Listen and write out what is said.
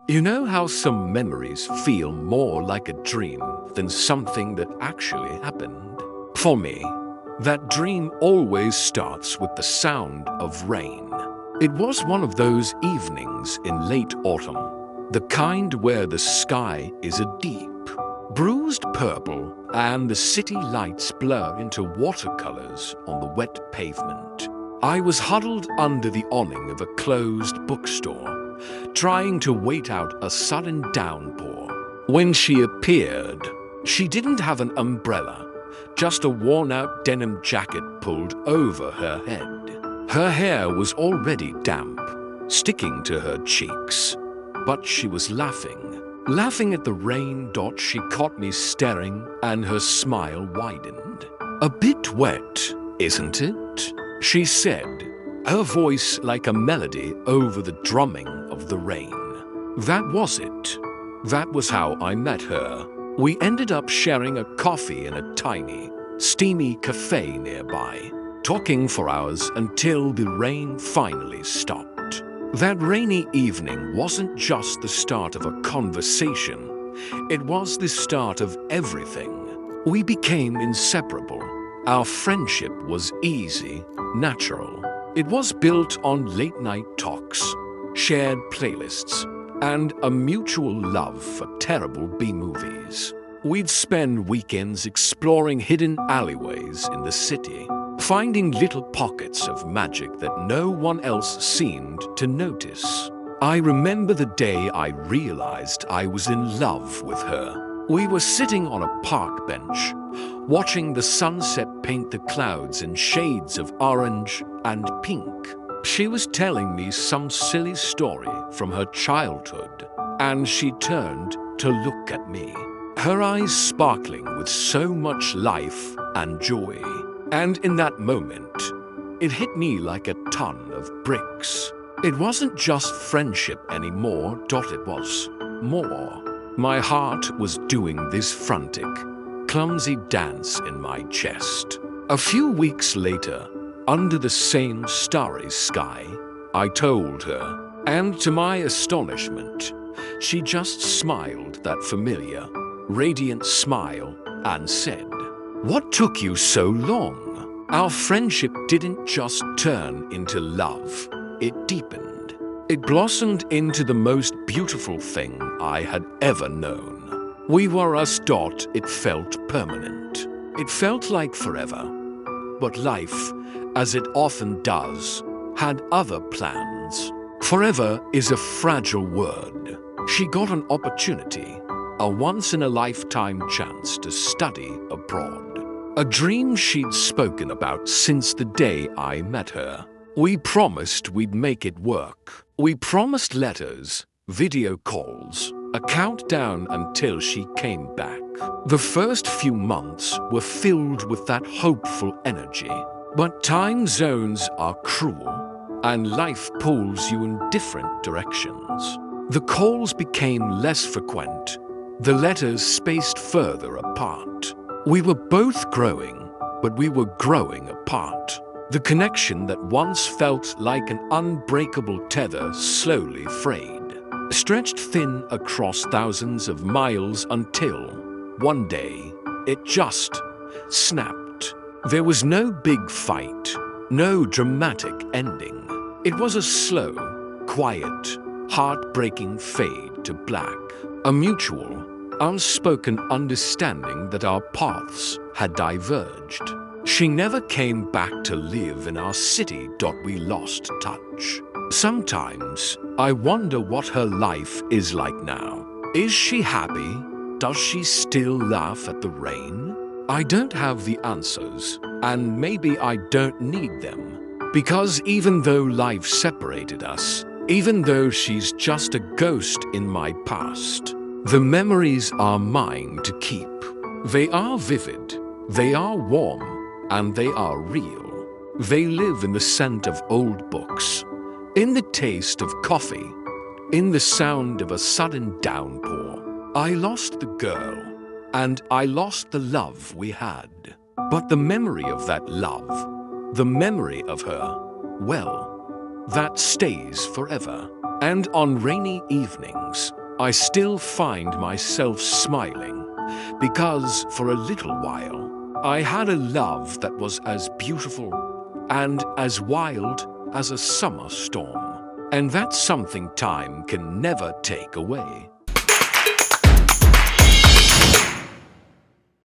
You know how some memories feel more like a dream than something that actually happened? For me, that dream always starts with the sound of rain. It was one of those evenings in late autumn, the kind where the sky is a deep, bruised purple and the city lights blur into watercolors on the wet pavement. I was huddled under the awning of a closed bookstore, trying to wait out a sudden downpour. When she appeared, she didn't have an umbrella, just a worn-out denim jacket pulled over her head. Her hair was already damp, sticking to her cheeks, but she was laughing at the rain. She caught me staring, and her smile widened. "A bit wet, isn't it?" she said, her voice like a melody over the drumming of the rain. That was it. That was how I met her. We ended up sharing a coffee in a tiny, steamy cafe nearby, talking for hours until the rain finally stopped. That rainy evening wasn't just the start of a conversation, it was the start of everything. We became inseparable. Our friendship was easy, natural. It was built on late-night talks, shared playlists, and a mutual love for terrible B-movies. We'd spend weekends exploring hidden alleyways in the city, finding little pockets of magic that no one else seemed to notice. I remember the day I realized I was in love with her. We were sitting on a park bench, watching the sunset paint the clouds in shades of orange and pink. She was telling me some silly story from her childhood, and she turned to look at me, her eyes sparkling with so much life and joy. And in that moment, it hit me like a ton of bricks. It wasn't just friendship anymore. It was more. My heart was doing this frantic, clumsy dance in my chest. A few weeks later, under the same starry sky, I told her, and to my astonishment, she just smiled that familiar, radiant smile and said, "What took you so long?" Our friendship didn't just turn into love, it deepened. It blossomed into the most beautiful thing I had ever known. We were us. It felt permanent. It felt like forever. But life, as it often does, had other plans. Forever is a fragile word. She got an opportunity, a once-in-a-lifetime chance to study abroad. A dream she'd spoken about since the day I met her. We promised we'd make it work. We promised letters, video calls, a countdown until she came back. The first few months were filled with that hopeful energy. But time zones are cruel, and life pulls you in different directions. The calls became less frequent, the letters spaced further apart. We were both growing, but we were growing apart. The connection that once felt like an unbreakable tether slowly frayed, stretched thin across thousands of miles until, one day, it just snapped. There was no big fight, no dramatic ending. It was a slow, quiet, heartbreaking fade to black. A mutual, unspoken understanding that our paths had diverged. She never came back to live in our city. We lost touch. Sometimes, I wonder what her life is like now. Is she happy? Does she still laugh at the rain? I don't have the answers, and maybe I don't need them. Because even though life separated us, even though she's just a ghost in my past, the memories are mine to keep. They are vivid, they are warm, and they are real. They live in the scent of old books, in the taste of coffee, in the sound of a sudden downpour. I lost the girl, and I lost the love we had. But the memory of that love, the memory of her, well, that stays forever. And on rainy evenings, I still find myself smiling because for a little while, I had a love that was as beautiful and as wild as a summer storm. And that's something time can never take away.